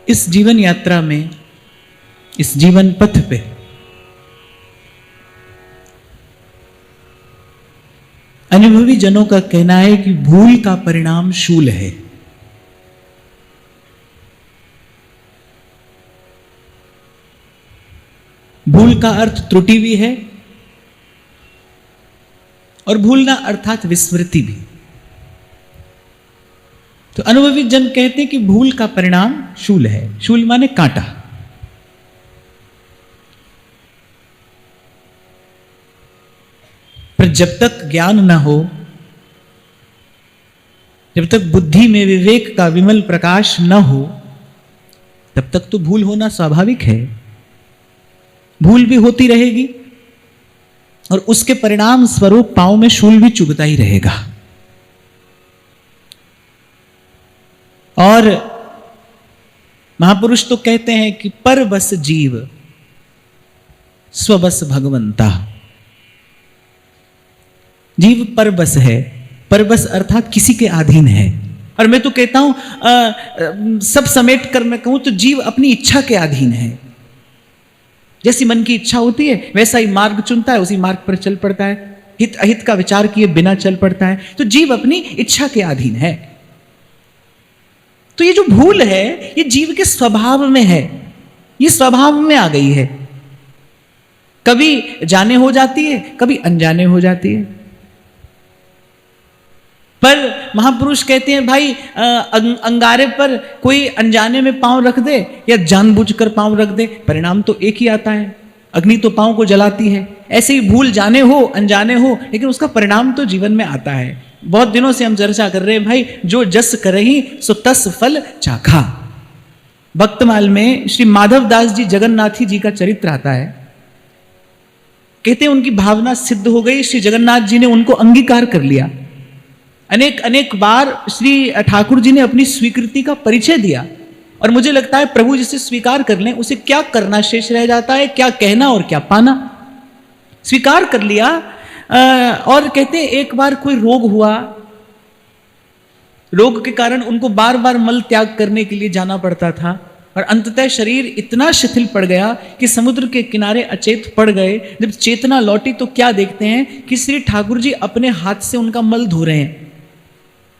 इस जीवन यात्रा में, इस जीवन पथ पे अनुभवी जनों का कहना है कि भूल का परिणाम शूल है। भूल का अर्थ त्रुटि भी है और भूलना अर्थात विस्मृति भी। तो अनुभवी जन कहते हैं कि भूल का परिणाम शूल है। शूल माने कांटा। पर जब तक ज्ञान ना हो, जब तक बुद्धि में विवेक का विमल प्रकाश न हो, तब तक तो भूल होना स्वाभाविक है। भूल भी होती रहेगी और उसके परिणाम स्वरूप पांव में शूल भी चुभता ही रहेगा। और महापुरुष तो कहते हैं कि पर बस जीव स्वबस भगवंता। जीव परबस है। परबस अर्थात किसी के अधीन है। और मैं तो कहता हूं, सब समेट कर मैं कहूं तो जीव अपनी इच्छा के अधीन है। जैसी मन की इच्छा होती है वैसा ही मार्ग चुनता है, उसी मार्ग पर चल पड़ता है। हित अहित का विचार किए बिना चल पड़ता है। तो जीव अपनी इच्छा के अधीन है। तो ये जो भूल है ये जीव के स्वभाव में है, ये स्वभाव में आ गई है। कभी जाने हो जाती है, कभी अनजाने हो जाती है। पर महापुरुष कहते हैं भाई अंगारे पर कोई अनजाने में पांव रख दे या जानबूझकर पांव रख दे, परिणाम तो एक ही आता है। अग्नि तो पांव को जलाती है। ऐसे ही भूल जाने हो अनजाने हो, लेकिन उसका परिणाम तो जीवन में आता है। बहुत दिनों से हम चर्चा कर रहे हैं भाई, जो जस करही सो तस फल चाखा। भक्तमाल में श्री माधव दास जी जगन्नाथी जी का चरित्र आता है। कहते हैं उनकी भावना सिद्ध हो गई, श्री जगन्नाथ जी ने उनको अंगीकार कर लिया। अनेक अनेक बार श्री ठाकुर जी ने अपनी स्वीकृति का परिचय दिया। और मुझे लगता है प्रभु जिसे स्वीकार कर लें उसे क्या करना शेष रह जाता है, क्या कहना और क्या पाना। स्वीकार कर लिया। और कहते हैं एक बार कोई रोग हुआ, रोग के कारण उनको बार बार मल त्याग करने के लिए जाना पड़ता था। और अंततः शरीर इतना शिथिल पड़ गया कि समुद्र के किनारे अचेत पड़ गए। जब चेतना लौटी तो क्या देखते हैं कि श्री ठाकुर जी अपने हाथ से उनका मल धो रहे हैं।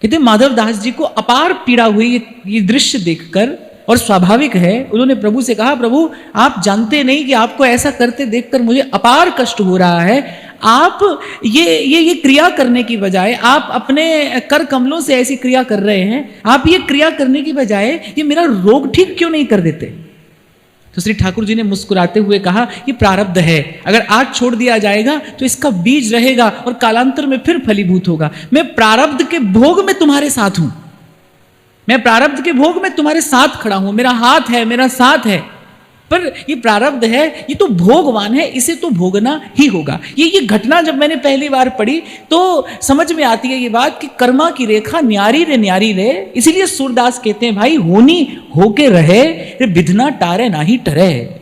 कहते माधव दास जी को अपार पीड़ा हुई ये दृश्य देखकर। और स्वाभाविक है, उन्होंने प्रभु से कहा, प्रभु आप जानते नहीं कि आपको ऐसा करते देखकर मुझे अपार कष्ट हो रहा है। आप ये क्रिया करने की बजाय, आप अपने कर कमलों से ऐसी क्रिया कर रहे हैं, आप ये क्रिया करने की बजाय ये मेरा रोग ठीक क्यों नहीं कर देते। तो श्री ठाकुर जी ने मुस्कुराते हुए कहा, ये प्रारब्ध है, अगर आज छोड़ दिया जाएगा तो इसका बीज रहेगा और कालांतर में फिर फलीभूत होगा। मैं प्रारब्ध के भोग में तुम्हारे साथ हूं, मैं प्रारब्ध के भोग में तुम्हारे साथ खड़ा हूं, मेरा हाथ है, मेरा साथ है। पर ये प्रारब्ध है, ये तो भोगवान है, इसे तो भोगना ही होगा। ये घटना जब मैंने पहली बार पढ़ी तो समझ में आती है ये बात कि कर्मा की रेखा न्यारी रे। इसीलिए सूरदास कहते हैं भाई होनी होके रहे, रे विधना टारे ना ही टरे।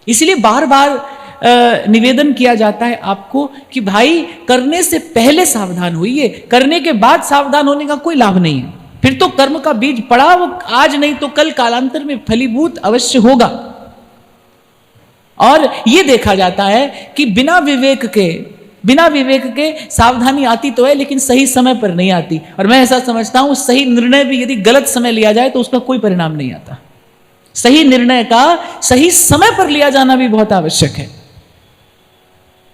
इसलिए बार बार निवेदन किया जाता है आपको कि भाई करने से पहले सावधान होइए, करने के बाद सावधान होने का कोई लाभ नहीं है। फिर तो कर्म का बीज पड़ा, वो आज नहीं तो कल कालांतर में फलीभूत अवश्य होगा। और ये देखा जाता है कि बिना विवेक के सावधानी आती तो है, लेकिन सही समय पर नहीं आती। और मैं ऐसा समझता हूं सही निर्णय भी यदि गलत समय लिया जाए तो उसका कोई परिणाम नहीं आता। सही निर्णय का सही समय पर लिया जाना भी बहुत आवश्यक है।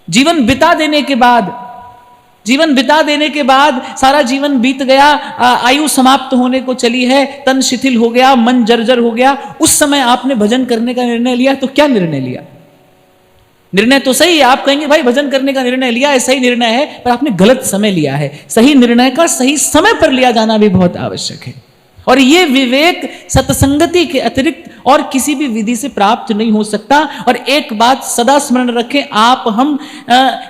जीवन बिता देने के बाद सारा जीवन बीत गया, आयु समाप्त होने को चली है, तन शिथिल हो गया, मन जर्जर हो गया, उस समय आपने भजन करने का निर्णय लिया तो क्या निर्णय लिया। निर्णय तो सही है, आप कहेंगे भाई भजन करने का निर्णय लिया है, सही निर्णय है, पर आपने गलत समय लिया है। सही निर्णय का सही समय पर लिया जाना भी बहुत आवश्यक है। और ये विवेक सत्संगति के अतिरिक्त और किसी भी विधि से प्राप्त नहीं हो सकता। और एक बात सदा स्मरण रखें आप हम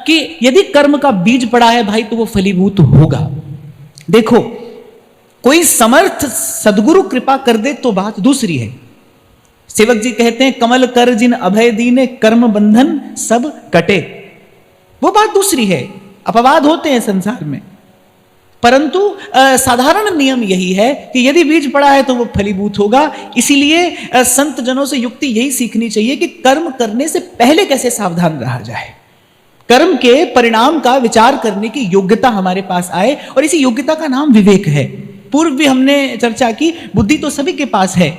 कि यदि कर्म का बीज पड़ा है भाई तो वो फलीभूत होगा। देखो कोई समर्थ सदगुरु कृपा कर दे तो बात दूसरी है। सेवक जी कहते हैं कमल कर जिन अभय दीने कर्म बंधन सब कटे, वो बात दूसरी है। अपवाद होते हैं संसार में, परंतु साधारण नियम यही है कि यदि बीज पड़ा है तो वो फलीभूत होगा। इसीलिए संत जनों से युक्ति यही सीखनी चाहिए कि कर्म करने से पहले कैसे सावधान रहा जाए, कर्म के परिणाम का विचार करने की योग्यता हमारे पास आए, और इसी योग्यता का नाम विवेक है। पूर्व भी हमने चर्चा की, बुद्धि तो सभी के पास है,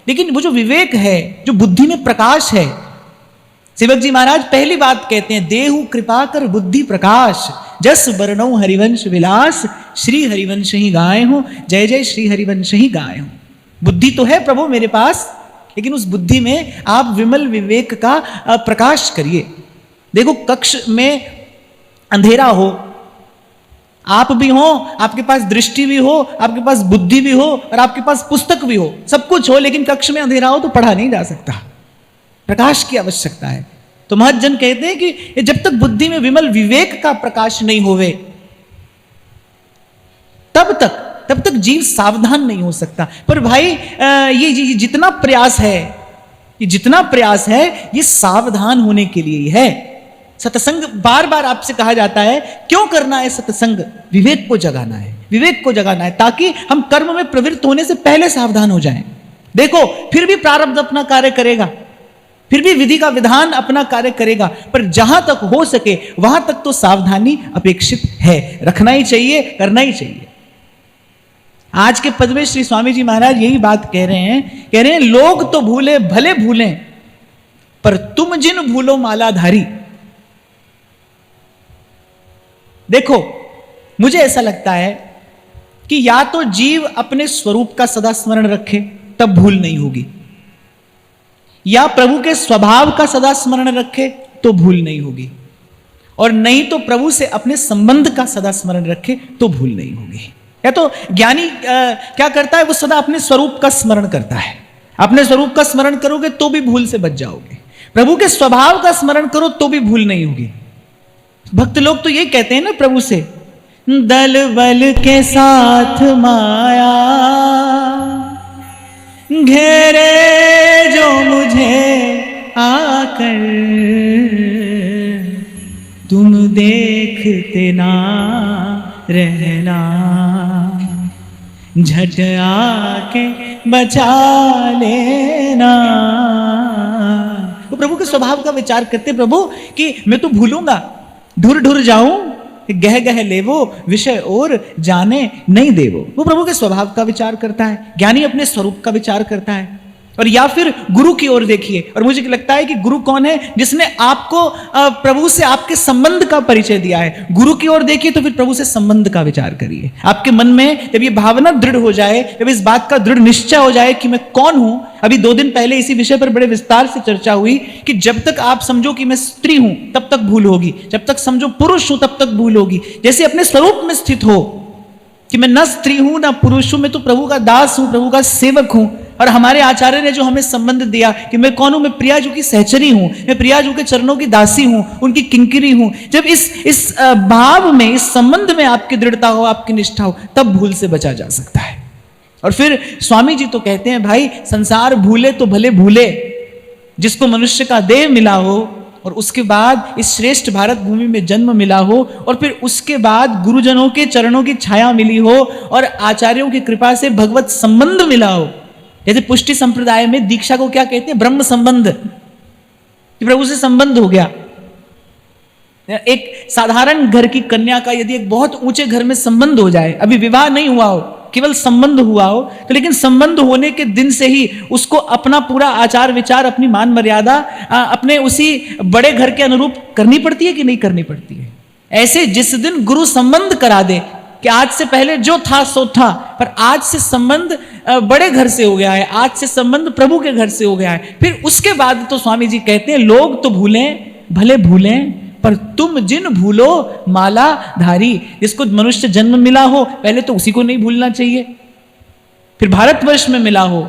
लेकिन वो जो विवेक है, जो बुद्धि में प्रकाश है, सेवक जी महाराज पहली बात कहते हैं, देहु कृपा कर बुद्धि प्रकाश, जस बरनौ हरिवंश विलास, श्री हरिवंश ही गाए हो, जय जय श्री हरिवंश ही गाए हो। बुद्धि तो है प्रभु मेरे पास, लेकिन उस बुद्धि में आप विमल विवेक का प्रकाश करिए। देखो, कक्ष में अंधेरा हो, आप भी हो, आपके पास दृष्टि भी हो, आपके पास बुद्धि भी हो, और आपके पास पुस्तक भी हो, सब कुछ हो, लेकिन कक्ष में अंधेरा हो तो पढ़ा नहीं जा सकता, प्रकाश की आवश्यकता है। तो महज्जन कहते हैं कि जब तक बुद्धि में विमल विवेक का प्रकाश नहीं होवे, तब तक जीव सावधान नहीं हो सकता। पर भाई ये जितना प्रयास है, ये सावधान होने के लिए ही है। सत्संग बार बार आपसे कहा जाता है, क्यों करना है सत्संग? विवेक को जगाना है, विवेक को जगाना है, ताकि हम कर्म में प्रवृत्त होने से पहले सावधान हो जाएं। देखो, फिर भी प्रारब्ध अपना कार्य करेगा, फिर भी विधि का विधान अपना कार्य करेगा, पर जहां तक हो सके वहां तक तो सावधानी अपेक्षित है, रखना ही चाहिए, करना ही चाहिए। आज के पद में श्री स्वामी जी महाराज यही बात कह रहे हैं, लोग तो भूले भले भूलें, पर तुम जिन भूलो मालाधारी। देखो, मुझे ऐसा लगता है कि या तो जीव अपने स्वरूप का सदा स्मरण रखे, तब भूल नहीं होगी, या प्रभु के स्वभाव का सदा स्मरण रखे तो भूल नहीं होगी, और नहीं तो प्रभु से अपने संबंध का सदा स्मरण रखे तो भूल नहीं होगी। या तो ज्ञानी क्या करता है, वो सदा अपने स्वरूप का स्मरण करता है। अपने स्वरूप का स्मरण करोगे तो भी भूल से बच जाओगे, प्रभु के स्वभाव का स्मरण करो तो भी भूल नहीं होगी। भक्त लोग तो यही कहते हैं ना प्रभु से, दल बल के साथ माया घेरे जो मुझे आकर, तुम देखते ना रहना, झट आके बचा लेना। वो प्रभु के स्वभाव का विचार करते, प्रभु कि मैं तो भूलूंगा, ढुर ढुर जाऊं, गह गह लेवो, विषय और जाने नहीं देवो। वो प्रभु के स्वभाव का विचार करता है, ज्ञानी अपने स्वरूप का विचार करता है। और या फिर गुरु की ओर देखिए, और मुझे लगता है कि गुरु कौन है? जिसने आपको प्रभु से आपके संबंध का परिचय दिया है। गुरु की ओर देखिए तो फिर प्रभु से संबंध का विचार करिए। आपके मन में जब ये भावना दृढ़ हो जाए, जब इस बात का दृढ़ निश्चय हो जाए कि मैं कौन हूं। अभी 2 दिन पहले इसी विषय पर बड़े विस्तार से चर्चा हुई कि जब तक आप समझो कि मैं स्त्री हूं तब तक भूल होगी, जब तक समझो पुरुष हूं तब तक भूल होगी। जैसे अपने स्वरूप में स्थित हो कि मैं न स्त्री हूं न पुरुष हूं, मैं तो प्रभु का दास हूं, प्रभु का सेवक हूं। और हमारे आचार्य ने जो हमें संबंध दिया कि मैं कौन हूं, मैं प्रियाजू की सहचरी हूं, मैं प्रियाजू के चरणों की दासी हूं, उनकी किंकिरी हूं। जब इस भाव में, इस संबंध में आपकी दृढ़ता हो, आपकी निष्ठा हो, तब भूल से बचा जा सकता है। और फिर स्वामी जी तो कहते हैं, भाई संसार भूले तो भले भूले, जिसको मनुष्य का देह मिला हो और उसके बाद इस श्रेष्ठ भारत भूमि में जन्म मिला हो, और फिर उसके बाद गुरुजनों के चरणों की छाया मिली हो और आचार्यों की कृपा से भगवत संबंध मिला हो। जैसे पुष्टि संप्रदाय में दीक्षा को क्या कहते हैं? ब्रह्म संबंध, कि प्रभु से संबंध हो गया। एक साधारण घर की कन्या का यदि एक बहुत ऊंचे घर में संबंध हो जाए, अभी विवाह नहीं हुआ हो, केवल संबंध हुआ हो, तो लेकिन संबंध होने के दिन से ही उसको अपना पूरा आचार विचार, अपनी मान मर्यादा अपने उसी बड़े घर के अनुरूप करनी पड़ती है कि नहीं करनी पड़ती है? ऐसे जिस दिन गुरु संबंध करा दे कि आज से पहले जो था सो था, पर आज से संबंध बड़े घर से हो गया है, आज से संबंध प्रभु के घर से हो गया है, फिर उसके बाद तो स्वामी जी कहते हैं, लोग तो भूलें भले भूलें, पर तुम जिन भूलो माला धारी। जिसको मनुष्य जन्म मिला हो, पहले तो उसी को नहीं भूलना चाहिए, फिर भारतवर्ष में मिला हो,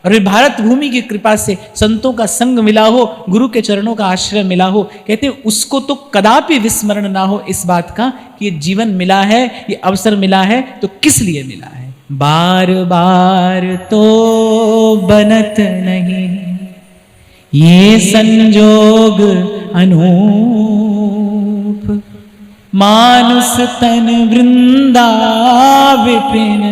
और फिर भारत भूमि की कृपा से संतों का संग मिला हो, गुरु के चरणों का आश्रय मिला हो, कहते हैं उसको तो कदापि विस्मरण ना हो इस बात का कि ये जीवन मिला है, ये अवसर मिला है, तो किस लिए मिला है। बार बार तो बनत नहीं ये संजोग अनूप, मानुष तन वृंदा विपिन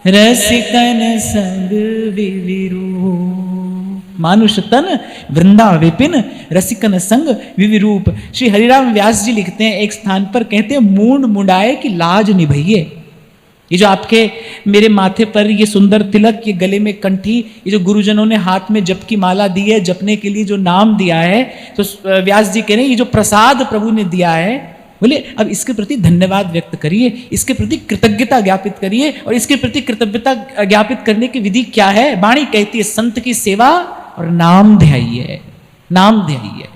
रसिकन संग विविरूप। मानुष तन वृंदा विपिन रसिकन संग विविरूप। श्री हरिराम व्यास जी लिखते हैं एक स्थान पर, कहते हैं मूंड मुंडाए की लाज निभइए। ये जो आपके मेरे माथे पर ये सुंदर तिलक, ये गले में कंठी, ये जो गुरुजनों ने हाथ में जप की माला दी है, जपने के लिए जो नाम दिया है, तो व्यास जी कह रहे हैं ये जो प्रसाद प्रभु ने दिया है, बोले अब इसके प्रति धन्यवाद व्यक्त करिए, इसके प्रति कृतज्ञता ज्ञापित करिए। और इसके प्रति कृतज्ञता ज्ञापित करने की विधि क्या है? वाणी कहती है संत की सेवा और नाम ध्याइए, नाम ध्याइए।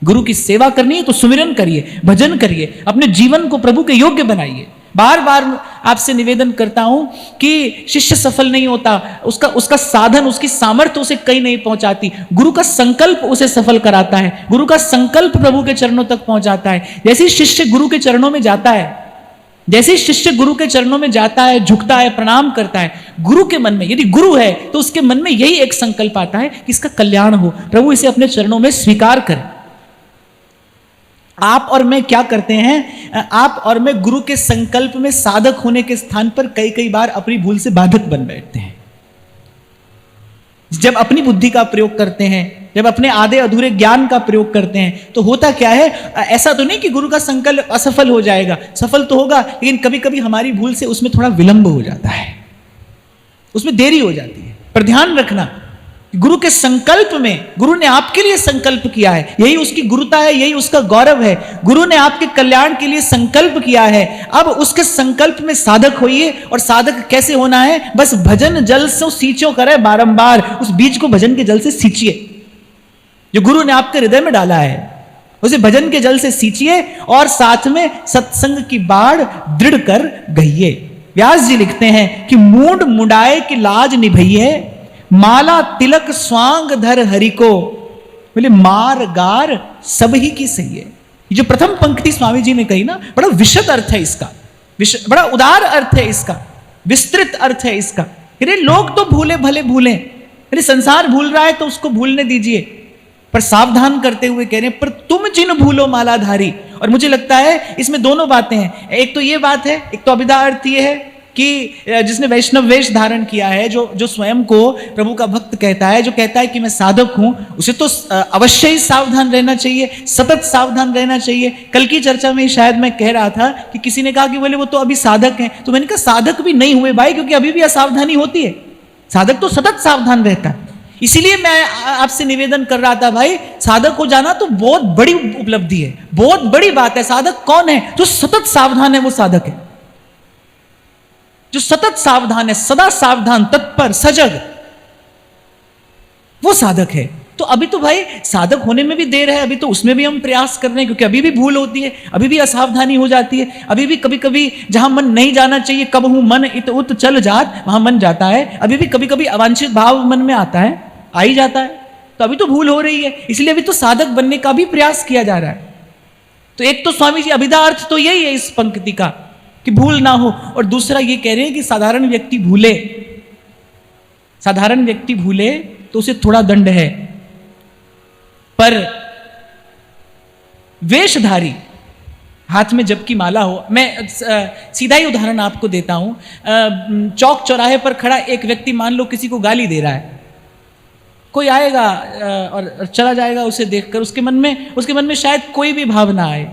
गुरु की सेवा करनी है तो सुमिरन करिए, भजन करिए, अपने जीवन को प्रभु के योग्य बनाइए। बार बार आपसे निवेदन करता हूं कि शिष्य सफल नहीं होता, उसका साधन, उसकी सामर्थ्य उसे कहीं नहीं पहुंचाती। गुरु का संकल्प उसे सफल कराता है, गुरु का संकल्प प्रभु के चरणों तक पहुंचाता है। जैसे शिष्य गुरु के चरणों में जाता है, जैसे शिष्य गुरु के चरणों में जाता है, झुकता है, प्रणाम करता है, गुरु के मन में, यदि गुरु है तो उसके मन में यही एक संकल्प आता है कि इसका कल्याण हो, प्रभु इसे अपने चरणों में स्वीकार करे। आप और मैं क्या करते हैं? आप और मैं गुरु के संकल्प में साधक होने के स्थान पर कई कई बार अपनी भूल से बाधक बन बैठते हैं। जब अपनी बुद्धि का प्रयोग करते हैं, जब अपने आधे अधूरे ज्ञान का प्रयोग करते हैं, तो होता क्या है? ऐसा तो नहीं कि गुरु का संकल्प असफल हो जाएगा, सफल तो होगा, लेकिन कभी कभी हमारी भूल से उसमें थोड़ा विलंब हो जाता है, उसमें देरी हो जाती है। पर ध्यान रखना, गुरु के संकल्प में, गुरु ने आपके लिए संकल्प किया है, यही उसकी गुरुता है, यही उसका गौरव है। गुरु ने आपके कल्याण के लिए संकल्प किया है, अब उसके संकल्प में साधक होइए। और साधक कैसे होना है? बस भजन जल से सींचो करे बारंबार, उस बीज को भजन के जल से सींचिए जो गुरु ने आपके हृदय में डाला है, उसे भजन के जल से सींचिए और साथ में सत्संग की बाढ़ दृढ़ कर गइए। व्यास जी लिखते हैं कि मूंड मुंडाए की लाज निभइए, माला तिलक स्वांग धर हरि को। बोले मार गार सब ही की सही है। ये जो प्रथम पंक्ति स्वामी जी ने कही ना, बड़ा विशद अर्थ है इसका, बड़ा उदार अर्थ है इसका, विस्तृत अर्थ है इसका। अरे लोग तो भूले भले भूलें, अरे संसार भूल रहा है तो उसको भूलने दीजिए, पर सावधान करते हुए कह रहे हैं पर तुम जिन भूलो मालाधारी। और मुझे लगता है इसमें दोनों बातें हैं। एक तो ये बात है, एक तो अभिधा अर्थ ये है कि जिसने वैष्णव वेश धारण किया है, जो स्वयं को प्रभु का भक्त कहता है, जो कहता है कि मैं साधक हूं, उसे तो अवश्य ही सावधान रहना चाहिए, सतत सावधान रहना चाहिए। कल की चर्चा में शायद मैं कह रहा था कि किसी ने कहा कि बोले वो तो अभी साधक हैं, तो मैंने कहा साधक भी नहीं हुए भाई, क्योंकि अभी भी असावधानी होती है। साधक तो सतत सावधान रहता है। इसीलिए मैं आपसे निवेदन कर रहा था भाई, साधक हो जाना तो बहुत बड़ी उपलब्धि है, बहुत बड़ी बात है। साधक कौन है? जो सतत सावधान है वो साधक है, जो सतत सावधान है, सदा सावधान, तत्पर, सजग, वो साधक है। तो अभी तो भाई साधक होने में भी देर है, अभी तो उसमें भी हम प्रयास कर रहे हैं, क्योंकि अभी भी भूल होती है, अभी भी असावधानी हो जाती है, अभी भी कभी कभी जहां मन नहीं जाना चाहिए, कब हूं मन इत उत चल जात, वहां मन जाता है। अभी भी कभी कभी अवांछित भाव मन में आता है, आ ही जाता है, तो अभी तो भूल हो रही है, इसलिए अभी तो साधक बनने का भी प्रयास किया जा रहा है। तो एक तो स्वामी जी अभिधा अर्थ तो यही है इस पंक्ति का कि भूल ना हो, और दूसरा ये कह रहे हैं कि साधारण व्यक्ति भूले, साधारण व्यक्ति भूले तो उसे थोड़ा दंड है, पर वेशधारी, हाथ में जब की माला हो। मैं सीधा ही उदाहरण आपको देता हूं। चौक चौराहे पर खड़ा एक व्यक्ति मान लो किसी को गाली दे रहा है, कोई आएगा और चला जाएगा उसे देखकर, उसके मन में शायद कोई भी भावना आए,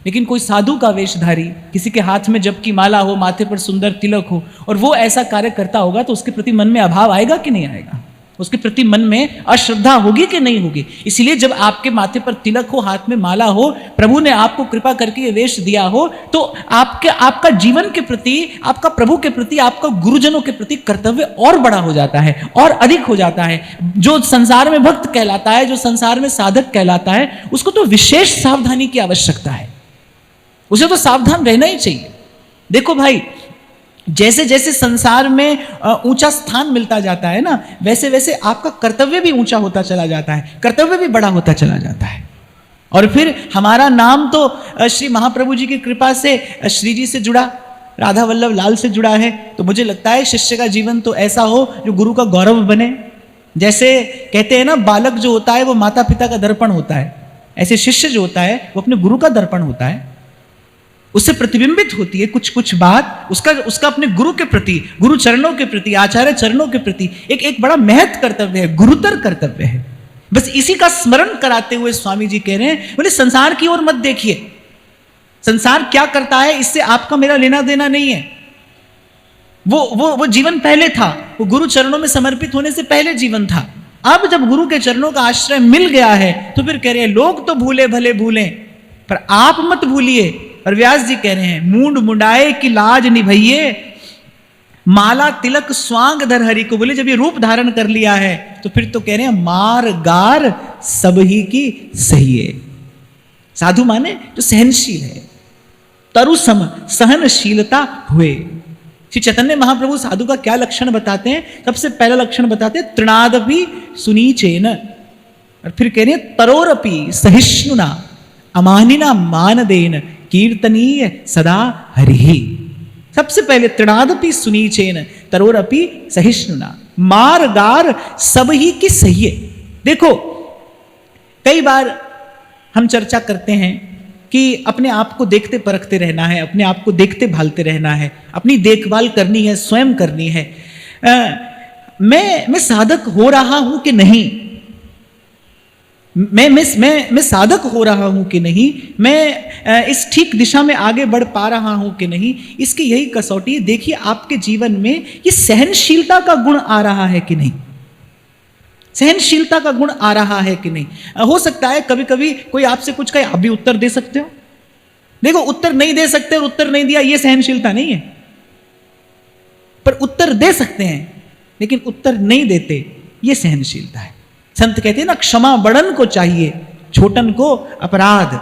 लेकिन कोई साधु का वेशधारी, किसी के हाथ में जब की माला हो, माथे पर सुंदर तिलक हो, और वो ऐसा कार्य करता होगा, तो उसके प्रति मन में अभाव आएगा कि नहीं आएगा? उसके प्रति मन में अश्रद्धा होगी कि नहीं होगी? इसीलिए जब आपके माथे पर तिलक हो, हाथ में माला हो, प्रभु ने आपको कृपा करके ये वेश दिया हो, तो आपका जीवन के प्रति, आपका प्रभु के प्रति, आपका गुरुजनों के प्रति कर्तव्य और बड़ा हो जाता है, और अधिक हो जाता है। जो संसार में भक्त कहलाता है, जो संसार में साधक कहलाता है, उसको तो विशेष सावधानी की आवश्यकता है, उसे तो सावधान रहना ही चाहिए। देखो भाई, जैसे जैसे संसार में ऊंचा स्थान मिलता जाता है ना, वैसे वैसे आपका कर्तव्य भी ऊंचा होता चला जाता है, कर्तव्य भी बड़ा होता चला जाता है। और फिर हमारा नाम तो श्री महाप्रभु जी की कृपा से श्री जी से जुड़ा, राधा वल्लभ लाल से जुड़ा है। तो मुझे लगता है शिष्य का जीवन तो ऐसा हो जो गुरु का गौरव बने। जैसे कहते हैं ना, बालक जो होता है वो माता पिता का दर्पण होता है, ऐसे शिष्य जो होता है वो अपने गुरु का दर्पण होता है। उससे प्रतिबिंबित होती है कुछ कुछ बात, उसका अपने गुरु के प्रति, गुरु चरणों के प्रति, आचार्य चरणों के प्रति एक बड़ा महत् कर्तव्य है, गुरुतर कर्तव्य है। बस इसी का स्मरण कराते हुए स्वामी जी कह रहे हैं, बोले संसार की ओर मत देखिए, संसार क्या करता है इससे आपका मेरा लेना देना नहीं है। वो जीवन पहले था, वो गुरु चरणों में समर्पित होने से पहले जीवन था। अब जब गुरु के चरणों का आश्रय मिल गया है तो फिर कह रहे हैं लोग तो भूले भले भूलें पर आप मत भूलिए। और व्यास जी कह रहे हैं मूंड मुंडाए की लाज निभइए, माला तिलक स्वांग धर हरि को। बोले जब ये रूप धारण कर लिया है तो फिर तो कह रहे हैं मार गार सब ही की सही है। साधु माने जो सहनशील है, तरु सम सहनशीलता हुए। श्री चैतन्य महाप्रभु साधु का क्या लक्षण बताते हैं? सबसे पहला लक्षण बताते हैं तृणादपि सुनीचेन, और फिर कह रहे हैं तरोरपि सहिष्णुना अमानिना मानदेन कीर्तनीय सदा हरिहि। सबसे पहले तृणादपि सुनीचेन तरोरपि सहिष्णुना, मार गार सब ही की सही है। देखो कई बार हम चर्चा करते हैं कि अपने आप को देखते परखते रहना है, अपने आप को देखते भालते रहना है, अपनी देखभाल करनी है, स्वयं करनी है। मैं साधक हो रहा हूं कि नहीं, मैं साधक हो रहा हूं कि नहीं, मैं इस ठीक दिशा में आगे बढ़ पा रहा हूं कि नहीं, इसकी यही कसौटी। देखिए आपके जीवन में ये सहनशीलता का गुण आ रहा है कि नहीं, सहनशीलता का गुण आ रहा है कि नहीं। हो सकता है कभी कभी कोई आपसे कुछ कहे, आप भी उत्तर दे सकते हो। देखो उत्तर नहीं दे सकते और उत्तर नहीं दिया ये सहनशीलता नहीं है, पर उत्तर दे सकते हैं लेकिन उत्तर नहीं देते ये सहनशीलता है। संत कहते हैं ना क्षमा बड़न को चाहिए, छोटन को अपराध।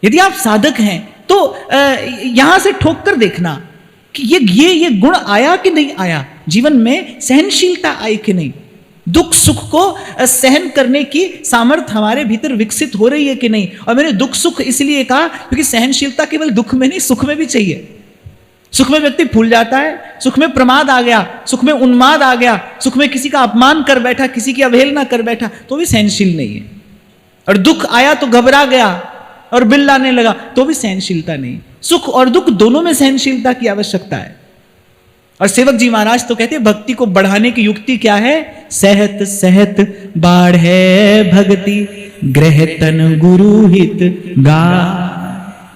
यदि आप साधक हैं तो यहां से ठोक कर देखना कि ये गुण आया कि नहीं आया, जीवन में सहनशीलता आई कि नहीं, दुख सुख को सहन करने की सामर्थ्य हमारे भीतर विकसित हो रही है कि नहीं। और मैंने दुख सुख इसलिए कहा क्योंकि सहनशीलता केवल दुख में नहीं, सुख में भी चाहिए। सुख में व्यक्ति भूल जाता है, सुख में प्रमाद आ गया, सुख में उन्माद आ गया, सुख में किसी का अपमान कर बैठा, किसी की अवहेलना कर बैठा, तो भी सहनशील नहीं है। और दुख आया तो घबरा गया और बिल्लाने लगा, तो भी सहनशीलता नहीं। सुख और दुख दोनों में सहनशीलता की आवश्यकता है। और सेवक जी महाराज तो कहते हैं भक्ति को बढ़ाने की युक्ति क्या है? सहत सहत बाढ़े भक्ति ग्रह तन गुरु हित गा।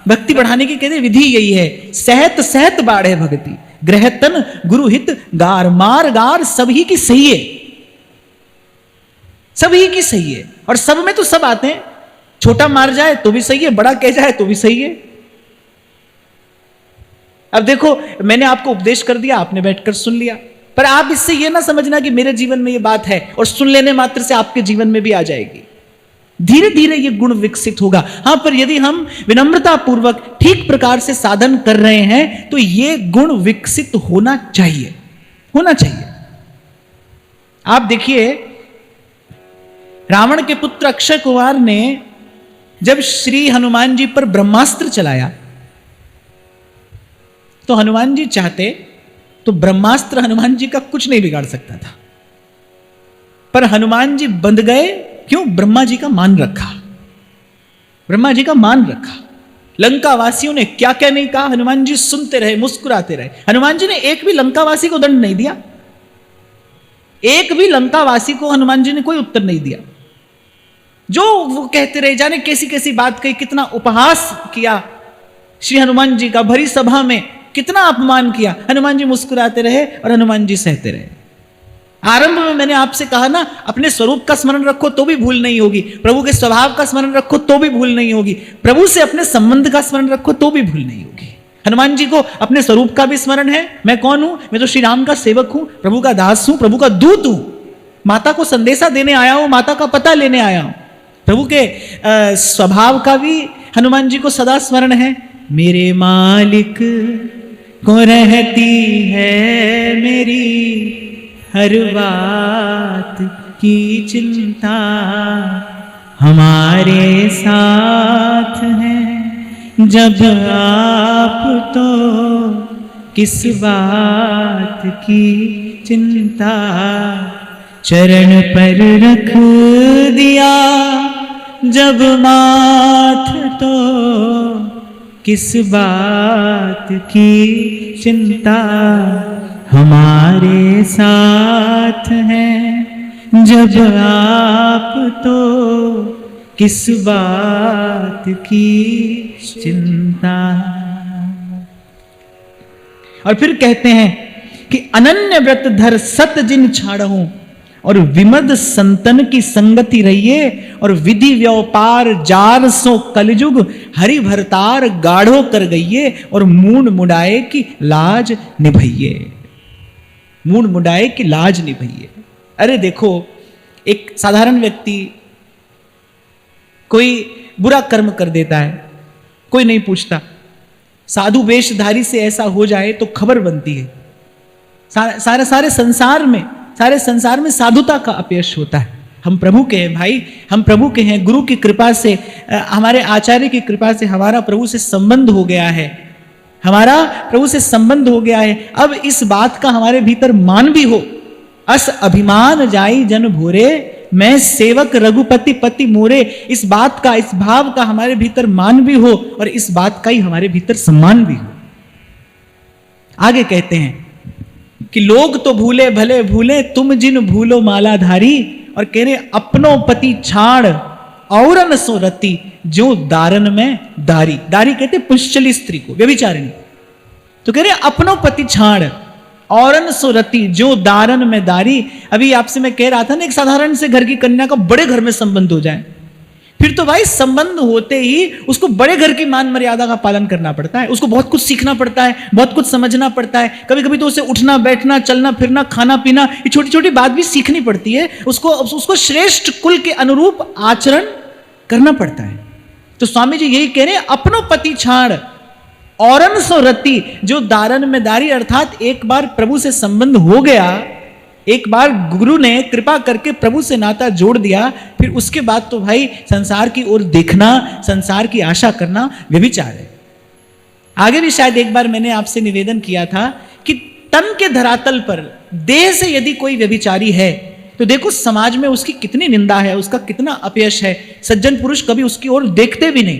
भक्ति बढ़ाने की कहते विधि यही है, सहत सहत बाढ़े भक्ति ग्रह तन गुरु हित गार। मार गार सभी की सही है, सभी की सही है। और सब में तो सब आते हैं, छोटा मार जाए तो भी सही है, बड़ा कह जाए तो भी सही है। अब देखो मैंने आपको उपदेश कर दिया, आपने बैठकर सुन लिया, पर आप इससे यह ना समझना कि मेरे जीवन में यह बात है और सुन लेने मात्र से आपके जीवन में भी आ जाएगी। धीरे धीरे ये गुण विकसित होगा। हां, पर यदि हम विनम्रता पूर्वक ठीक प्रकार से साधन कर रहे हैं तो ये गुण विकसित होना चाहिए, होना चाहिए। आप देखिए रावण के पुत्र अक्षय कुमार ने जब श्री हनुमान जी पर ब्रह्मास्त्र चलाया तो हनुमान जी चाहते तो ब्रह्मास्त्र हनुमान जी का कुछ नहीं बिगाड़ सकता था, पर हनुमान जी बंध गए। क्यों? ब्रह्मा जी का मान रखा, ब्रह्मा जी का मान रखा। लंका वासियों ने क्या क्या नहीं कहा, हनुमान जी सुनते रहे, मुस्कुराते रहे। हनुमान जी ने एक भी लंकावासी को दंड नहीं दिया, एक भी लंकावासी को हनुमान जी ने कोई उत्तर नहीं दिया। जो वो कहते रहे, जाने कैसी कैसी बात कही, कितना उपहास किया श्री हनुमान जी का, भरी सभा में कितना अपमान किया। हनुमान जी मुस्कुराते रहे और हनुमान जी सहते रहे। आरंभ में मैंने आपसे कहा ना, अपने स्वरूप का स्मरण रखो तो भी भूल नहीं होगी, प्रभु के स्वभाव का स्मरण रखो तो भी भूल नहीं होगी, प्रभु से अपने संबंध का स्मरण रखो तो भी भूल नहीं होगी। हनुमान जी को अपने स्वरूप का भी स्मरण है। मैं कौन हूं? मैं तो श्री राम का सेवक हूं, प्रभु का दास हूं, प्रभु का दूत हूं, माता को संदेशा देने आया हूं, माता का पता लेने आया हूं। प्रभु के स्वभाव का भी हनुमान जी को सदा स्मरण है। मेरे मालिक को रहती है मेरी हर बात की चिंता, हमारे साथ हैं जब आप तो किस बात की चिंता। चरण पर रख दिया जब माथ तो किस बात की चिंता हमारे साथ है, जब आप तो किस बात की चिंता। और फिर कहते हैं कि अनन्य व्रत धर सत जिन छाड़हूं, और विमद संतन की संगति रहिए, और विधि व्यापार जार सो कलयुग हरि भरतार गाढ़ो कर गईये, और मूड मुडाए की लाज निभइये। मूड मुडाए की लाज निभइये। अरे देखो, एक साधारण व्यक्ति कोई बुरा कर्म कर देता है, कोई नहीं पूछता। साधु वेशधारी से ऐसा हो जाए तो खबर बनती है। सारे संसार में साधुता का अपयश होता है। हम प्रभु के हैं भाई, हम प्रभु के हैं। गुरु की कृपा से, हमारे आचार्य की कृपा से हमारा प्रभु से संबंध हो गया है, हमारा प्रभु से संबंध हो गया है। अब इस बात का हमारे भीतर मान भी हो, अस अभिमान जाई जन भोरे, मैं सेवक रघुपति पति मोरे। इस बात का, इस भाव का हमारे भीतर मान भी हो, और इस बात का ही हमारे भीतर सम्मान भी हो। आगे कहते हैं कि लोग तो भूले भले भूले, तुम जिन भूलो मालाधारी, और कह रहे अपनो पति छाड़ औरन सो रति, जो दारन में दारी। दारी कहते पुंश्चली स्त्री को, व्यभिचारिणी। तो कह रहे अपनो पति छाड़ औरन सो रति, जो दारन में दारी। अभी आपसे मैं कह रहा था ना, एक साधारण से घर की कन्या का बड़े घर में संबंध हो जाए, फिर तो भाई संबंध होते ही उसको बड़े घर की मान मर्यादा का पालन करना पड़ता है। उसको बहुत कुछ सीखना पड़ता है, बहुत कुछ समझना पड़ता है। कभी कभी तो उसे उठना बैठना, चलना फिरना, खाना पीना, ये छोटी छोटी बात भी सीखनी पड़ती है। उसको श्रेष्ठ कुल के अनुरूप आचरण करना पड़ता है। तो स्वामी जी यही कह रहे हैं, अपनो पति छाड़ औरन सो रति, जो दारन में दारी। अर्थात एक बार प्रभु से संबंध हो गया, एक बार गुरु ने कृपा करके प्रभु से नाता जोड़ दिया, फिर उसके बाद तो भाई संसार की ओर देखना, संसार की आशा करना व्यभिचार है। आगे भी शायद एक बार मैंने आपसे निवेदन किया था कि तन के धरातल पर देह से यदि कोई व्यभिचारी है तो देखो समाज में उसकी कितनी निंदा है, उसका कितना अपयश है। सज्जन पुरुष कभी उसकी ओर देखते भी नहीं।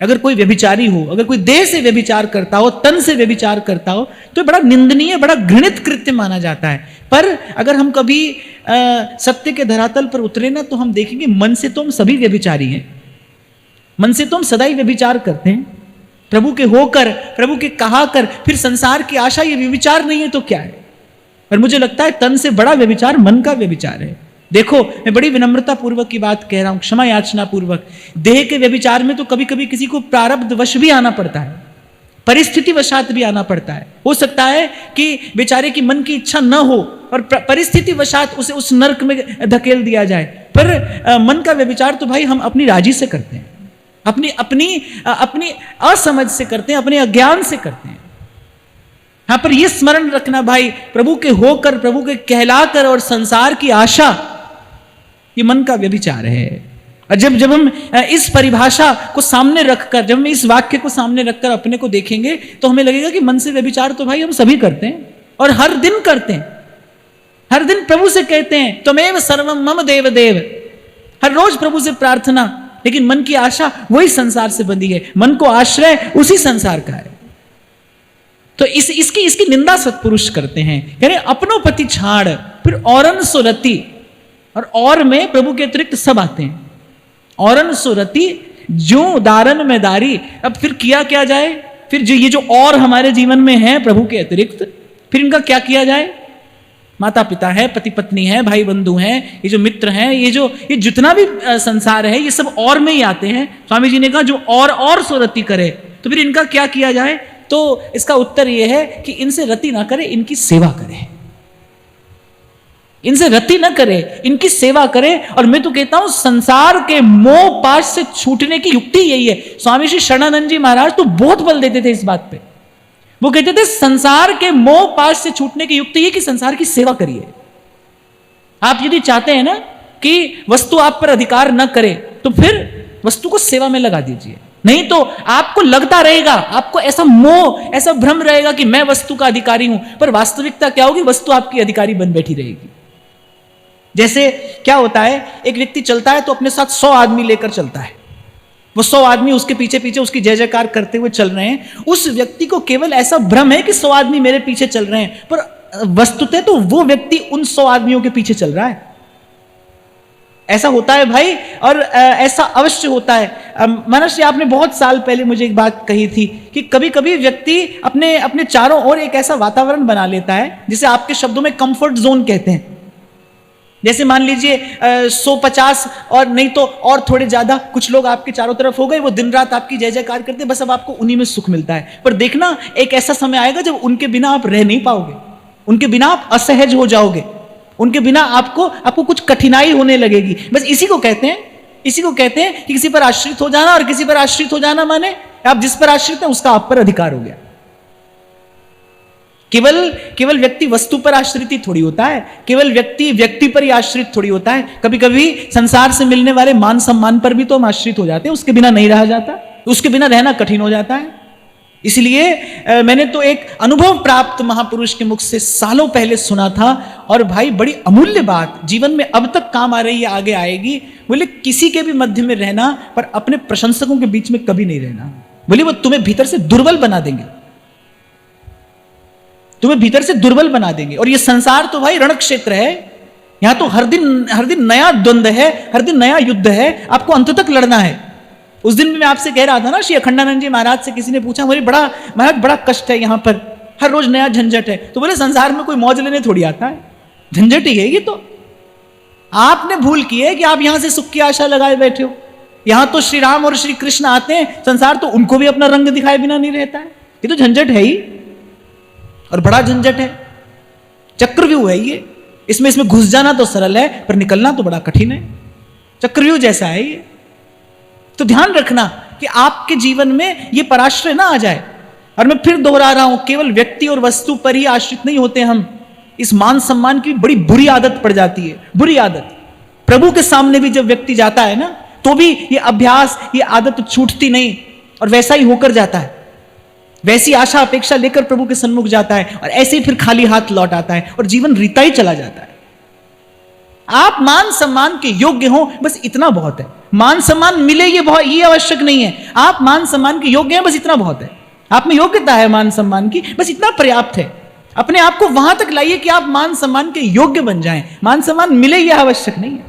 अगर कोई व्यभिचारी हो, अगर कोई देह से व्यभिचार करता हो, तन से व्यभिचार करता हो, तो बड़ा निंदनीय, बड़ा घृणित कृत्य माना जाता है। पर अगर हम कभी सत्य के धरातल पर उतरे ना, तो हम देखेंगे मन से तो हम सभी व्यभिचारी हैं। मन से तो हम सदा ही व्यभिचार करते हैं, प्रभु के होकर, प्रभु के कहा कर, फिर संसार की आशा। ये व्यभिचार नहीं है तो क्या है? पर मुझे लगता है तन से बड़ा व्यभिचार मन का व्यभिचार है। देखो, मैं बड़ी विनम्रता पूर्वक की बात कह रहा हूं, क्षमा याचना पूर्वक। देह के व्यभिचार में तो कभी कभी किसी को प्रारब्ध वश भी आना पड़ता है, परिस्थिति वशात भी आना पड़ता है। हो सकता है कि बेचारे की मन की इच्छा न हो और परिस्थिति वशात उसे उस नरक में धकेल दिया जाए। पर मन का व्यभिचार तो भाई हम अपनी राजी से करते हैं, अपनी असमझ से करते हैं, अपने अज्ञान से करते हैं। हाँ, पर यह स्मरण रखना भाई, प्रभु के होकर, प्रभु के कहलाकर और संसार की आशा, ये मन का व्यभिचार है। और जब हम इस परिभाषा को सामने रखकर, जब हम इस वाक्य को सामने रखकर अपने को देखेंगे, तो हमें लगेगा कि मन से व्यभिचार तो भाई हम सभी करते हैं, और हर दिन करते हैं। हर दिन प्रभु से कहते हैं त्वमेव सर्वम मम देव देव, हर रोज प्रभु से प्रार्थना। लेकिन मन की आशा वही संसार से बंधी है, मन को आश्रय उसी संसार का है। तो इसकी निंदा सत्पुरुष करते हैं, कह रहे अपनो पति छाड़, फिर औरन सुरति, और में प्रभु के अतिरिक्त सब आते हैं। औरन सुरति, जो दारन में दारी। अब फिर किया क्या जाए? फिर ये जो और हमारे जीवन में है प्रभु के अतिरिक्त, फिर इनका क्या किया जाए? माता पिता है, पति पत्नी है, भाई बंधु हैं, ये जो मित्र हैं, ये जितना भी संसार है, ये सब और में ही आते हैं। स्वामी जी ने कहा जो और सुरति करे, तो फिर इनका क्या किया जाए? तो इसका उत्तर यह है कि इनसे रति ना करे, इनकी सेवा करे। इनसे रति न करे, इनकी सेवा करे। और मैं तो कहता हूं संसार के मोह पाश से छूटने की युक्ति यही है। स्वामी श्री शरणानंद जी महाराज तो बहुत बल देते थे इस बात पे। वो कहते थे संसार के मोह पाश से छूटने की युक्ति ये कि संसार की सेवा करिए। आप यदि चाहते हैं ना कि वस्तु आप पर अधिकार न करे, तो फिर वस्तु को सेवा में लगा दीजिए। नहीं तो आपको लगता रहेगा, आपको ऐसा मोह, ऐसा भ्रम रहेगा कि मैं वस्तु का अधिकारी हूं, पर वास्तविकता क्या होगी? वस्तु आपकी अधिकारी बन बैठी रहेगी। जैसे क्या होता है, एक व्यक्ति चलता है तो अपने साथ 100 आदमी लेकर चलता है। वो 100 आदमी उसके पीछे पीछे उसकी जय जयकार करते हुए चल रहे हैं, उस व्यक्ति को केवल ऐसा भ्रम है कि 100 आदमी मेरे पीछे चल रहे हैं, पर वस्तुतः तो वो व्यक्ति उन 100 आदमियों के पीछे चल रहा है। ऐसा होता है भाई, और ऐसा अवश्य होता है। मनुष्य, आपने बहुत साल पहले मुझे एक बात कही थी कि कभी कभी व्यक्ति अपने अपने चारों ओर एक ऐसा वातावरण बना लेता है जिसे आपके शब्दों में कंफर्ट जोन कहते हैं। जैसे मान लीजिए 150 और नहीं तो और थोड़े ज्यादा कुछ लोग आपके चारों तरफ हो गए, वो दिन रात आपकी जय जयकार करते, बस अब आपको उन्हीं में सुख मिलता है। पर देखना, एक ऐसा समय आएगा जब उनके बिना आप रह नहीं पाओगे, उनके बिना आप असहज हो जाओगे, उनके बिना आपको कुछ कठिनाई होने लगेगी। बस इसी को कहते हैं कि किसी पर आश्रित हो जाना। और किसी पर आश्रित हो जाना माने आप जिस पर आश्रित हैं उसका आप पर अधिकार हो गया। केवल व्यक्ति वस्तु पर आश्रित ही थोड़ी होता है, केवल व्यक्ति पर ही आश्रित थोड़ी होता है। कभी कभी संसार से मिलने वाले मान सम्मान पर भी तो हम आश्रित हो जाते हैं, उसके बिना नहीं रहा जाता, उसके बिना रहना कठिन हो जाता है। इसलिए मैंने तो एक अनुभव प्राप्त महापुरुष के मुख से सालों पहले सुना था, और भाई बड़ी अमूल्य बात, जीवन में अब तक काम आ रही है, आगे आएगी। बोले किसी के भी मध्य में रहना, पर अपने प्रशंसकों के बीच में कभी नहीं रहना। बोले वो तुम्हें भीतर से दुर्बल बना देंगे, तुम्हें भीतर से दुर्बल बना देंगे। और ये संसार तो भाई रण क्षेत्र है, यहां तो हर दिन नया द्वंद्व है, हर दिन नया युद्ध है, आपको अंत तक लड़ना है। उस दिन मैं आपसे कह रहा था ना, श्री अखंडानंद जी महाराज से किसी ने पूछा, मुझे बड़ा कष्ट है यहाँ पर, हर रोज नया झंझट है। तो बोले संसार में कोई मौज लेने थोड़ी आता है, झंझट ही है ये तो। आपने भूल की है कि आप यहां से सुख की आशा लगाए बैठे हो। यहां तो श्री राम और श्री कृष्ण आते हैं, संसार तो उनको भी अपना रंग दिखाए बिना नहीं रहता है। ये तो झंझट है ही, और बड़ा झंझट है, चक्रव्यूह है ये। इसमें घुस जाना तो सरल है, पर निकलना तो बड़ा कठिन है। चक्रव्यूह जैसा है ये। तो ध्यान रखना कि आपके जीवन में ये पराश्रय ना आ जाए। और मैं फिर दोहरा रहा हूं, केवल व्यक्ति और वस्तु पर ही आश्रित नहीं होते हम। इस मान सम्मान की बड़ी बुरी आदत पड़ जाती है, बुरी आदत। प्रभु के सामने भी जब व्यक्ति जाता है ना, तो भी ये अभ्यास, ये आदत छूटती नहीं, और वैसा ही होकर जाता है। वैसी आशा अपेक्षा लेकर प्रभु के सन्मुख जाता है, और ऐसे ही फिर खाली हाथ लौट आता है, और जीवन रीता ही चला जाता है। आप मान सम्मान के योग्य हो, बस इतना बहुत है। मान सम्मान मिले ये आवश्यक नहीं है। आप मान सम्मान के योग्य हैं, बस इतना बहुत है। आप में योग्यता है मान सम्मान की, बस इतना पर्याप्त है। अपने आप को वहां तक लाइए कि आप मान सम्मान के योग्य बन जाएं। मान सम्मान मिले यह आवश्यक नहीं है।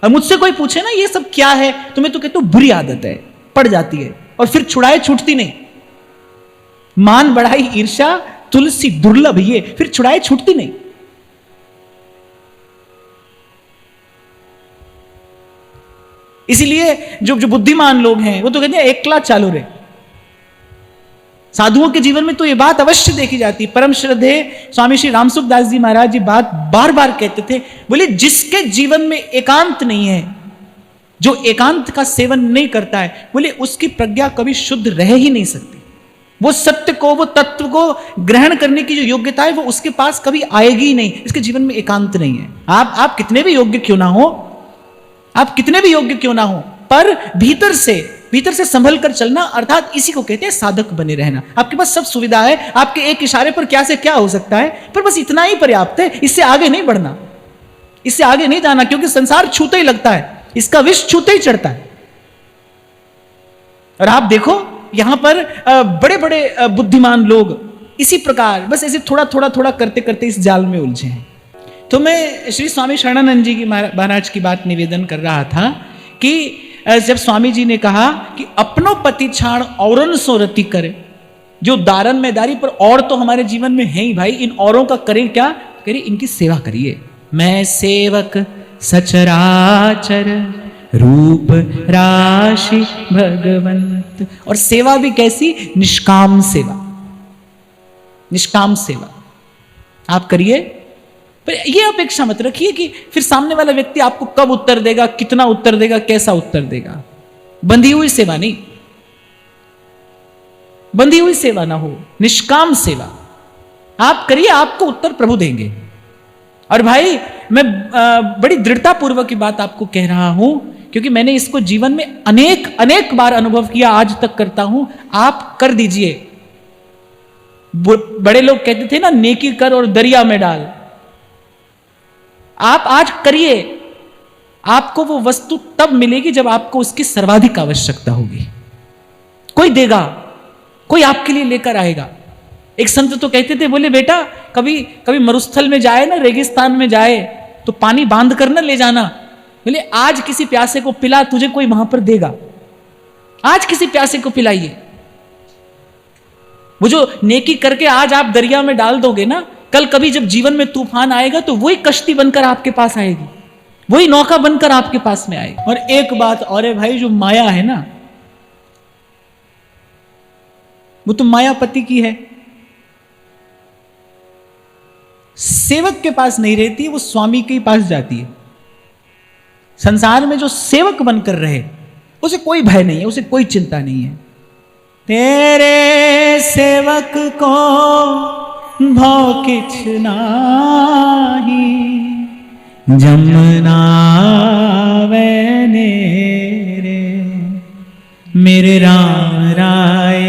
और मुझसे कोई पूछे ना ये सब क्या है, तो मैं तो कहता हूं बुरी आदत है, पड़ जाती है, और फिर छुड़ाए छूटती नहीं। मान बढ़ाई ईर्ष्या तुलसी दुर्लभ, ये फिर छुड़ाए छूटती नहीं। इसीलिए जो बुद्धिमान लोग हैं वो तो कहते हैं एकला चालू रे। साधुओं के जीवन में तो ये बात अवश्य देखी जाती है। परम श्रद्धेय स्वामी श्री रामसुखदास जी महाराज जी बात बार बार कहते थे, बोले जिसके जीवन में एकांत नहीं है, जो एकांत का सेवन नहीं करता है, बोले उसकी प्रज्ञा कभी शुद्ध रह ही नहीं सकती। वो सत्य को, वो तत्व को ग्रहण करने की जो योग्यता है वो उसके पास कभी आएगी ही नहीं। इसके जीवन में एकांत नहीं है। आप कितने भी योग्य क्यों ना हो, आप कितने भी योग्य क्यों ना हो, पर भीतर से संभल कर चलना, अर्थात इसी को कहते हैं साधक बने रहना। आपके पास सब सुविधा है, आपके एक इशारे पर क्या से क्या हो सकता है, पर बस इतना ही पर्याप्त है। इससे आगे नहीं बढ़ना, इससे आगे नहीं जाना, क्योंकि संसार छूते ही लगता है, इसका विष छूते ही चढ़ता है। और आप देखो यहां पर बड़े बड़े बुद्धिमान लोग इसी प्रकार बस ऐसे थोड़ा करते करते इस जाल में उलझे हैं। तो मैं श्री स्वामी शरणानंद जी की महाराज की बात निवेदन कर रहा था कि जब स्वामी जी ने कहा कि अपनो पति छाण औरन सो रति करे, जो दारन में दारी, पर और तो हमारे जीवन में है ही भाई, इन औरों का करें क्या, करिए इनकी सेवा करिए। मैं सेवक सचराचर रूप राशि भगवंत। और सेवा भी कैसी, निष्काम सेवा, निष्काम सेवा आप करिए। पर ये अपेक्षा मत रखिए कि फिर सामने वाला व्यक्ति आपको कब उत्तर देगा, कितना उत्तर देगा, कैसा उत्तर देगा। बंधी हुई सेवा नहीं, बंधी हुई सेवा ना हो, निष्काम सेवा आप करिए, आपको उत्तर प्रभु देंगे। और भाई मैं बड़ी दृढ़ता पूर्वक की बात आपको कह रहा हूं, क्योंकि मैंने इसको जीवन में अनेक बार अनुभव किया, आज तक करता हूं। आप कर दीजिए। बड़े लोग कहते थे ना, नेकी कर और दरिया में डाल। आप आज करिए, आपको वो वस्तु तब मिलेगी जब आपको उसकी सर्वाधिक आवश्यकता होगी। कोई देगा, कोई आपके लिए लेकर आएगा। एक संत तो कहते थे, बोले बेटा कभी कभी मरुस्थल में जाए ना, रेगिस्तान में जाए तो पानी बांध कर ना ले जाना। बोले आज किसी प्यासे को पिला, तुझे कोई वहां पर देगा। आज किसी प्यासे को पिलाइए। वो जो नेकी करके आज आप दरिया में डाल दोगे ना, कल कभी जब जीवन में तूफान आएगा तो वही कश्ती बनकर आपके पास आएगी, वही नौका बनकर आपके पास में आएगी। और एक बात और है भाई, जो माया है ना, वो तो मायापति की है। सेवक के पास नहीं रहती, वो स्वामी के पास जाती है। संसार में जो सेवक बनकर रहे उसे कोई भय नहीं है, उसे कोई चिंता नहीं है। तेरे सेवक को भौ किछ नाही, जमुना नेरे, मेरे राम राय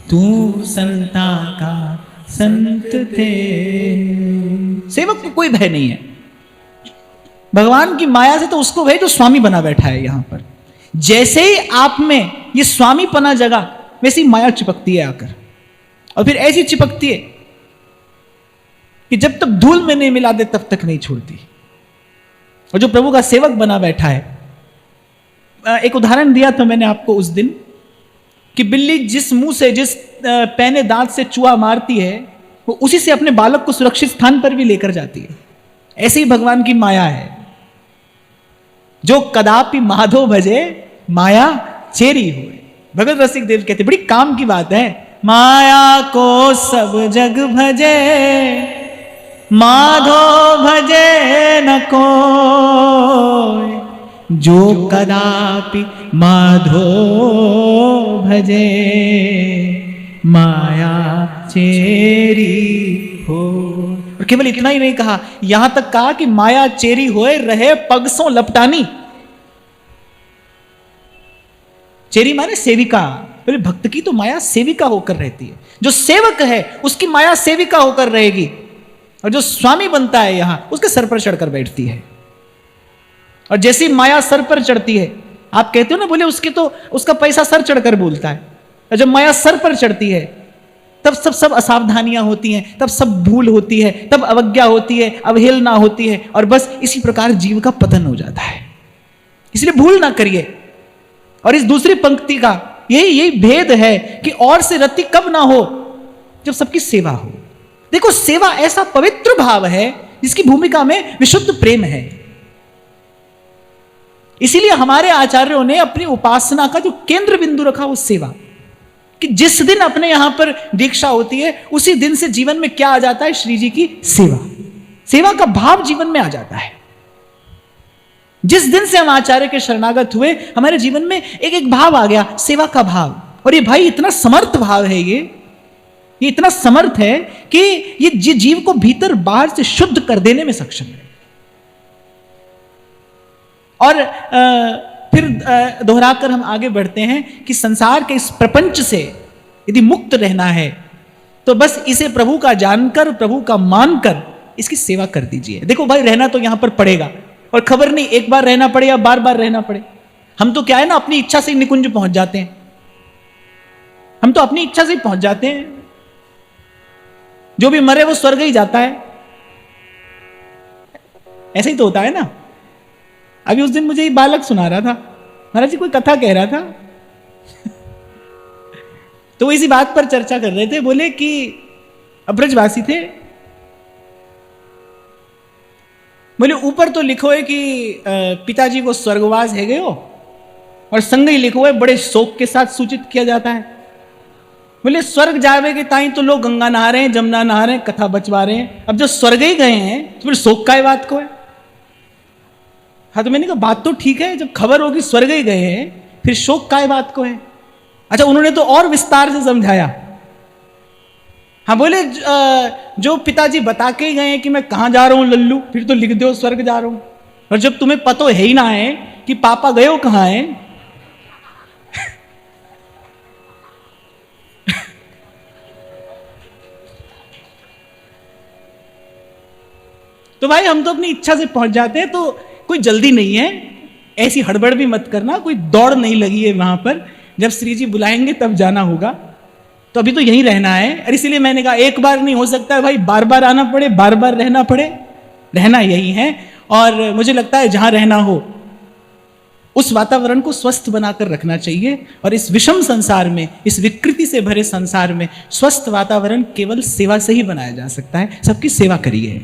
तू संता का संत थे। सेवक को कोई भय नहीं है। भगवान की माया से तो उसको भय जो स्वामी बना बैठा है यहां पर। जैसे ही आप में ये स्वामी पना जगा, वैसी माया चिपकती है आकर, और फिर ऐसी चिपकती है कि जब तक धूल में नहीं मिला दे तब तक नहीं छोड़ती। और जो प्रभु का सेवक बना बैठा है, एक उदाहरण दिया था मैंने आपको उस दिन कि बिल्ली जिस मुंह से, जिस पैने दांत से चूहा मारती है, वो उसी से अपने बालक को सुरक्षित स्थान पर भी लेकर जाती है। ऐसे ही भगवान की माया है। जो कदापि माधो भजे माया चेरी हुए। भगत रसिक देव कहते, बड़ी काम की बात है, माया को सब जग भजे, माधो भजे न कोई, जो कदापि माधो भजे माया चेरी हो। और केवल इतना ही नहीं कहा, यहां तक कहा कि माया चेरी होए रहे पगसों लपटानी। चेरी माने सेविका। बोले भक्त की तो माया सेविका होकर रहती है। जो सेवक है उसकी माया सेविका होकर रहेगी, और जो स्वामी बनता है यहां, उसके सर पर चढ़कर बैठती है। और जैसी माया सर पर चढ़ती है, आप कहते हो ना, बोले उसके तो उसका पैसा सर चढ़कर बोलता है। और जब माया सर पर चढ़ती है तब सब असावधानियां होती हैं, तब सब भूल होती है, तब अवज्ञा होती है, अवहेलना होती है, और बस इसी प्रकार जीव का पतन हो जाता है। इसलिए भूल ना करिए। और इस दूसरी पंक्ति का यही भेद है कि और से रति कब ना हो, जब सबकी सेवा हो। देखो, सेवा ऐसा पवित्र भाव है जिसकी भूमिका में विशुद्ध प्रेम है। इसीलिए हमारे आचार्यों ने अपनी उपासना का जो केंद्र बिंदु रखा वो सेवा, कि जिस दिन अपने यहां पर दीक्षा होती है उसी दिन से जीवन में क्या आ जाता है, श्री जी की सेवा। सेवा का भाव जीवन में आ जाता है। जिस दिन से हम आचार्य के शरणागत हुए, हमारे जीवन में एक एक भाव आ गया, सेवा का भाव। और ये भाई इतना समर्थ भाव है, ये इतना समर्थ है कि ये जीव को भीतर बाहर से शुद्ध कर देने में सक्षम है। और फिर दोहराकर हम आगे बढ़ते हैं कि संसार के इस प्रपंच से यदि मुक्त रहना है तो बस इसे प्रभु का जानकर, प्रभु का मानकर इसकी सेवा कर दीजिए। देखो भाई, रहना तो यहां पर पड़ेगा, और खबर नहीं एक बार रहना पड़े या बार बार रहना पड़े। हम तो क्या है ना, अपनी इच्छा से निकुंज पहुंच जाते हैं। हम तो अपनी इच्छा से ही पहुंच जाते हैं। जो भी मरे वो स्वर्ग ही जाता है। ऐसे ही तो होता है ना। अभी उस दिन मुझे ये बालक सुना रहा था, महाराज जी कोई कथा कह रहा था तो वो इसी बात पर चर्चा कर रहे थे। बोले कि ब्रजवासी थे, बोले ऊपर तो लिखो है कि पिताजी को स्वर्गवास है गए हो, और संग ही लिखो है बड़े शोक के साथ सूचित किया जाता है। बोले स्वर्ग जावे के ताई तो लोग गंगा नहा रहे हैं, जमुना नहा रहे हैं, कथा बचवा रहे हैं। अब जो स्वर्ग ही गए हैं तो फिर शोक का बात को है। हाँ, तो मैंने कहा बात तो ठीक है, जब खबर होगी स्वर्ग ही गए हैं फिर शोक काय बात को है। अच्छा, उन्होंने तो और विस्तार से समझाया। हाँ, बोले जो पिताजी बता के ही गए हैं कि मैं कहां जा रहा हूं लल्लू, फिर तो लिख दो स्वर्ग जा रहा हूं। और जब तुम्हें पता है ही ना है कि पापा गए हो कहां है तो भाई हम तो अपनी इच्छा से पहुंच जाते हैं, तो कोई जल्दी नहीं है, ऐसी हड़बड़ भी मत करना, कोई दौड़ नहीं लगी है वहां पर। जब श्री जी बुलाएंगे तब जाना होगा, तो अभी तो यहीं रहना है। और इसीलिए मैंने कहा एक बार नहीं, हो सकता है भाई बार बार आना पड़े, बार बार रहना पड़े, रहना यही है। और मुझे लगता है जहां रहना हो उस वातावरण को स्वस्थ बनाकर रखना चाहिए। और इस विषम संसार में, इस विकृति से भरे संसार में स्वस्थ वातावरण केवल सेवा से ही बनाया जा सकता है। सबकी सेवा करिए।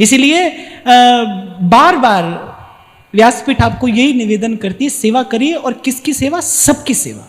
इसीलिए बार बार व्यासपीठ आपको यही निवेदन करती है, सेवा करिए। और किसकी सेवा? सबकी सेवा।